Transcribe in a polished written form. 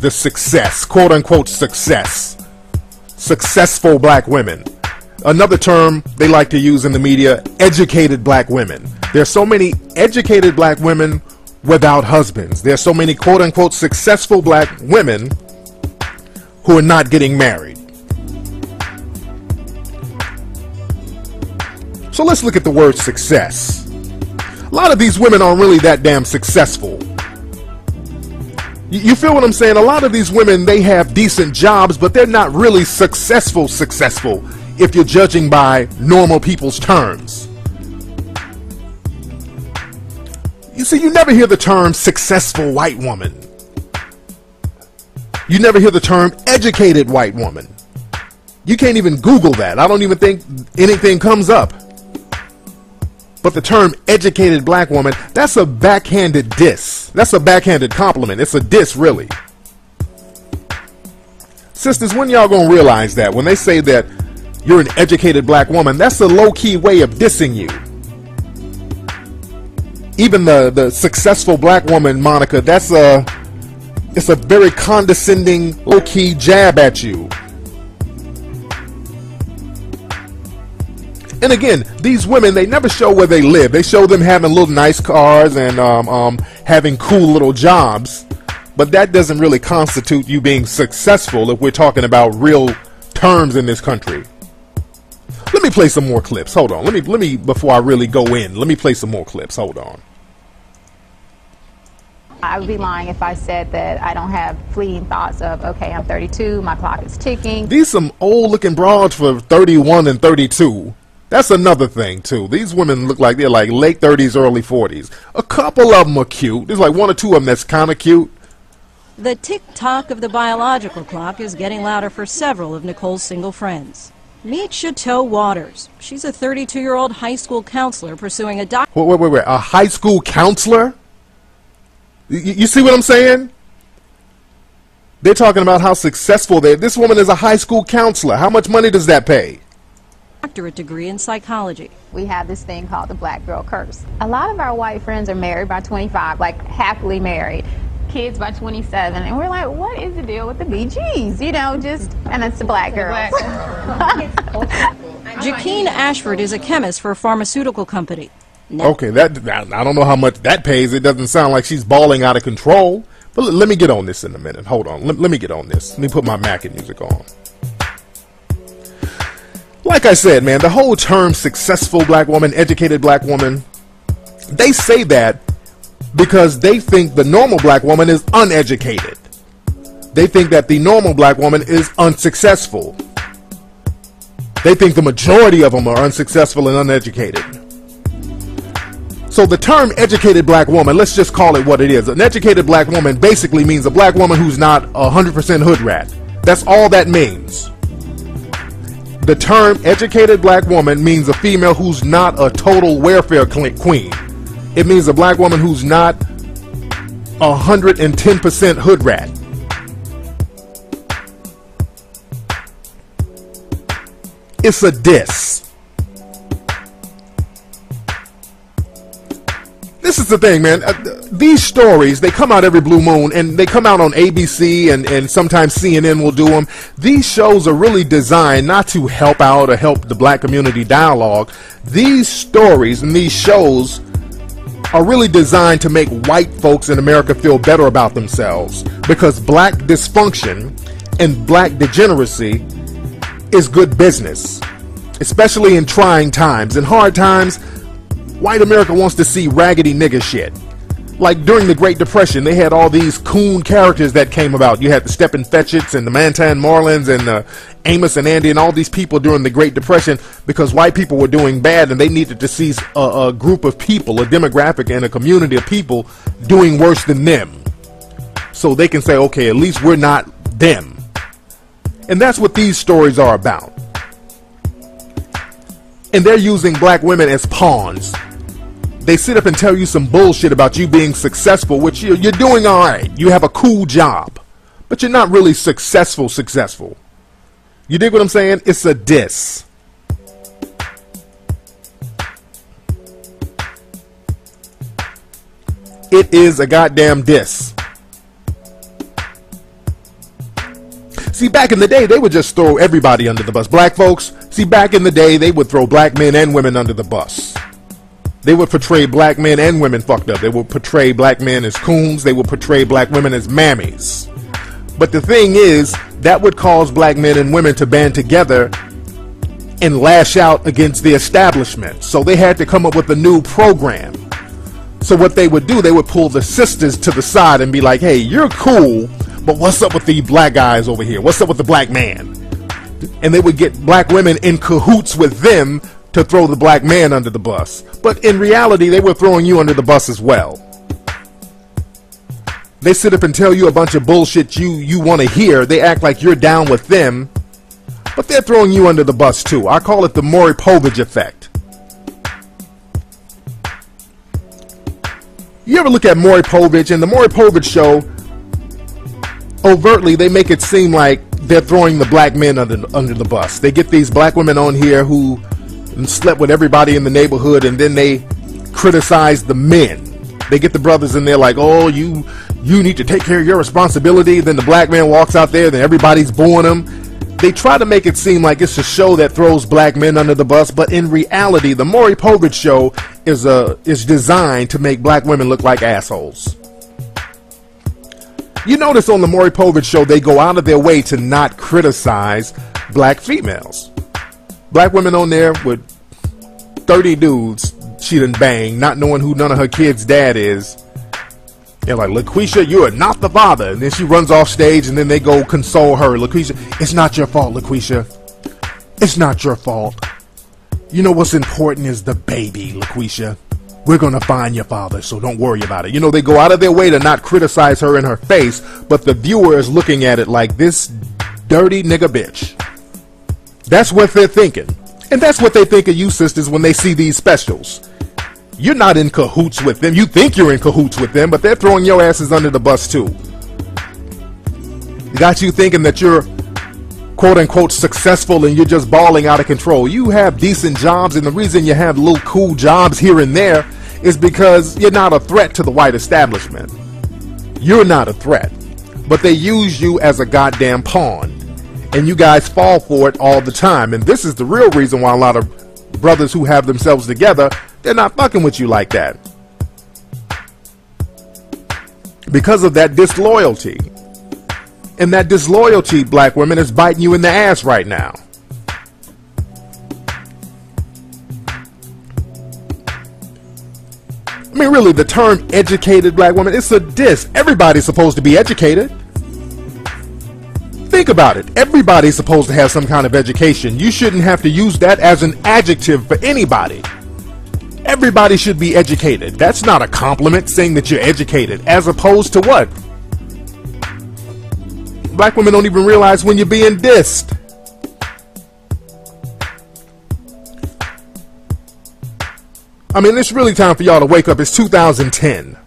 the success, quote unquote success. Successful black women. Another term they like to use in the media, educated black women. There's so many educated black women without husbands. There's so many quote unquote successful black women who are not getting married. So let's look at the word success. A lot of these women aren't really that damn successful. You feel what I'm saying? A lot of these women, they have decent jobs, but they're not really successful if you're judging by normal people's terms. You see, you never hear the term successful white woman. You never hear the term educated white woman. You can't even Google that. I don't even think anything comes up. But the term educated black woman, that's a backhanded diss. That's a backhanded compliment. It's a diss, really. Sisters, when y'all gonna realize that? When they say that you're an educated black woman, that's a low-key way of dissing you. Even the successful black woman moniker, it's a very condescending, low-key jab at you. And again, these women, they never show where they live. They show them having little nice cars and having cool little jobs. But that doesn't really constitute you being successful if we're talking about real terms in this country. Let me play some more clips. Hold on. Let me before I really go in, let me play some more clips. Hold on. I would be lying if I said that I don't have fleeting thoughts of, okay, I'm 32, my clock is ticking. These some old looking broads for 31 and 32. That's another thing, too. These women look like they're like late 30s, early 40s. A couple of them are cute. There's like one or two of them that's kind of cute. The tick-tock of the biological clock is getting louder for several of Nicole's single friends. Meet Chateau Waters. She's a 32-year-old high school counselor pursuing a Wait. A high school counselor? You see what I'm saying? They're talking about how successful they are. This woman is a high school counselor. How much money does that pay? Doctorate degree in psychology. We have this thing called the black girl curse. A lot of our white friends are married by 25, like happily married. Kids by 27, and we're like, what is the deal with the BGs? You know, and it's the black girls. Jaqueen Ashford is a chemist for a pharmaceutical company. Okay, I don't know how much that pays. It doesn't sound like she's balling out of control. But let me get on this in a minute. Hold on. Let me get on this. Let me put my Mackin music on. Like I said, man, the whole term successful black woman, educated black woman, they say that because they think the normal black woman is uneducated. They think that the normal black woman is unsuccessful. They think the majority of them are unsuccessful and uneducated. So the term educated black woman, let's just call it what it is. An educated black woman basically means a black woman who's not 100% hood rat. That's all that means. The term educated black woman means a female who's not a total welfare queen. It means a black woman who's not 110% hood rat. It's a diss. This is the thing, man. These stories, they come out every blue moon, and they come out on ABC, and sometimes CNN will do them. These shows are really designed not to help out or help the black community dialogue. These stories and these shows are really designed to make white folks in America feel better about themselves, because black dysfunction and black degeneracy is good business, especially in trying times. In hard times, white America wants to see raggedy nigga shit. Like during the Great Depression, they had all these coon characters that came about. You had the Stepin Fetchits and the Mantan Marlins and Amos and Andy and all these people during the Great Depression, because white people were doing bad and they needed to see a group of people, a demographic and a community of people doing worse than them, so they can say, okay, at least we're not them. And that's what these stories are about. And they're using black women as pawns. They sit up and tell you some bullshit about you being successful, which you're doing all right. You have a cool job, but you're not really successful. You dig what I'm saying? It's a diss. It is a goddamn diss. See, back in the day, they would just throw everybody under the bus. Black folks, see, back in the day, they would throw black men and women under the bus. They would portray black men and women fucked up. They would portray black men as coons. They would portray black women as mammies. But the thing is, that would cause black men and women to band together and lash out against the establishment. So they had to come up with a new program. So what they would do, they would pull the sisters to the side and be like, hey, you're cool, but what's up with the black guys over here? What's up with the black man? And they would get black women in cahoots with them to throw the black man under the bus. But in reality, they were throwing you under the bus as well. They sit up and tell you a bunch of bullshit you want to hear. They act like you're down with them, but they're throwing you under the bus too. I call it the Maury Povich effect. You ever look at Maury Povich and the Maury Povich show? Overtly, they make it seem like they're throwing the black men under the bus. They get these black women on here who slept with everybody in the neighborhood, and then they criticize the men. They get the brothers in there like, oh, you need to take care of your responsibility. Then the black man walks out there, then everybody's booing him. They try to make it seem like it's a show that throws black men under the bus, but in reality, the Maury Povich show is designed to make black women look like assholes. You notice on the Maury Povich show, they go out of their way to not criticize black females. Black women on there with 30 dudes she done banged, not knowing who none of her kids' dad is. They're like, LaQuisha, you are not the father. And then she runs off stage, and then they go console her. LaQuisha, it's not your fault, LaQuisha. It's not your fault. You know what's important is the baby, LaQuisha. We're going to find your father, so don't worry about it. You know, they go out of their way to not criticize her in her face, but the viewer is looking at it like this dirty nigga bitch. That's what they're thinking. And that's what they think of you sisters when they see these specials. You're not in cahoots with them. You think you're in cahoots with them, but they're throwing your asses under the bus too. Got you thinking that you're quote-unquote successful and you're just balling out of control. You have decent jobs, and the reason you have little cool jobs here and there is because you're not a threat to the white establishment. You're not a threat, but they use you as a goddamn pawn, and you guys fall for it all the time. And this is the real reason why a lot of brothers who have themselves together, they're not fucking with you like that, because of that disloyalty. And that disloyalty, black women, is biting you in the ass right now. I mean, really, the term educated black woman, it's a diss. Everybody's supposed to be educated. Think about it. Everybody's supposed to have some kind of education. You shouldn't have to use that as an adjective for anybody. Everybody should be educated. That's not a compliment, saying that you're educated, as opposed to what? Black women don't even realize when you're being dissed. I mean, it's really time for y'all to wake up. It's 2010.